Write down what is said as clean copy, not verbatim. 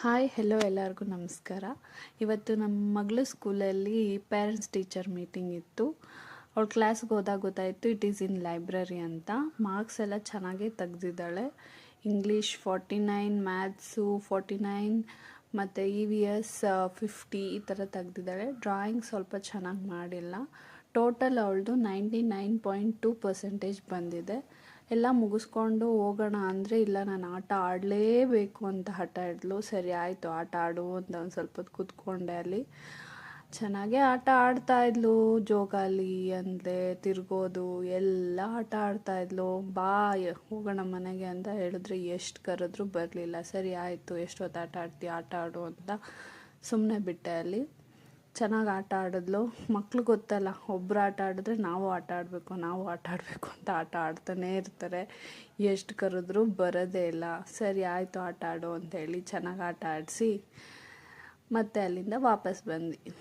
Hi hello ಎಲ್ಲರಿಗೂ ನಮಸ್ಕಾರ. ಇವತ್ತು ನಮ್ಮ ಮಗಳು ಸ್ಕೂಲಲ್ಲಿ ಪೇರೆಂಟ್ಸ್ ಟೀಚರ್ ಮೀಟಿಂಗ್ ಇತ್ತು. ಅವಳು ಕ್ಲಾಸ್ಗೆ ಹೋದಾಗ ಗೊತ್ತಾಯಿತು ಇಟ್ ಈಸ್ ಇನ್ ಲೈಬ್ರರಿ ಅಂತ. ಮಾರ್ಕ್ಸ್ ಎಲ್ಲ ಚೆನ್ನಾಗೇ ತೆಗ್ದಿದ್ದಾಳೆ. ಇಂಗ್ಲೀಷ್ 49, ಮ್ಯಾಥ್ಸು 49 ಮತ್ತು EVS 50 ಈ ಥರ ತೆಗ್ದಿದ್ದಾಳೆ. ಡ್ರಾಯಿಂಗ್ ಸ್ವಲ್ಪ ಚೆನ್ನಾಗಿ ಮಾಡಿಲ್ಲ. ಟೋಟಲ್ ಅವಳದು 99.2% ಬಂದಿದೆ. ಎಲ್ಲ ಮುಗಿಸ್ಕೊಂಡು ಹೋಗೋಣ ಅಂದರೆ ಇಲ್ಲ ನಾನು ಆಟ ಆಡಲೇಬೇಕು ಅಂತ ಹಠ ಹಿಡಿದ್ಲು. ಸರಿ ಆಯಿತು ಆಟ ಆಡು ಅಂತ ಒಂದು ಸ್ವಲ್ಪ ಹೊತ್ತು ಕೂತ್ಕೊಂಡೆ. ಅಲ್ಲಿ ಚೆನ್ನಾಗೇ ಆಟ ಆಡ್ತಾಯಿದ್ಲು. ಜೋಕಾಲಿ ಅಂದೆ ತಿರ್ಗೋದು ಎಲ್ಲ ಆಟ ಆಡ್ತಾಯಿದ್ಲು. ಬಾ ಹೋಗೋಣ ಮನೆಗೆ ಅಂತ ಹೇಳಿದ್ರೆ ಎಷ್ಟು ಕರೆದ್ರೂ ಬರಲಿಲ್ಲ. ಸರಿ ಆಯಿತು ಎಷ್ಟೊತ್ತು ಆಟ ಆಡ್ತೀಯ ಆಟ ಆಡು ಅಂತ ಸುಮ್ಮನೆ ಬಿಟ್ಟೆ. ಅಲ್ಲಿ ಚೆನ್ನಾಗಿ ಆಟ ಆಡಿದ್ಲು. ಮಕ್ಳು ಗೊತ್ತಲ್ಲ, ಒಬ್ಬರು ಆಟ ಆಡಿದ್ರೆ ನಾವು ಆಟ ಆಡಬೇಕು ಅಂತ ಆಟ ಆಡ್ತಾನೇ ಇರ್ತಾರೆ. ಎಷ್ಟು ಕರೆದ್ರೂ ಬರೋದೇ ಇಲ್ಲ. ಸರಿ ಆಯಿತು ಆಟ ಆಡು ಅಂತೇಳಿ ಚೆನ್ನಾಗಿ ಆಟ ಆಡಿಸಿ ಮತ್ತೆ ಅಲ್ಲಿಂದ ವಾಪಸ್ ಬಂದ್ವಿ.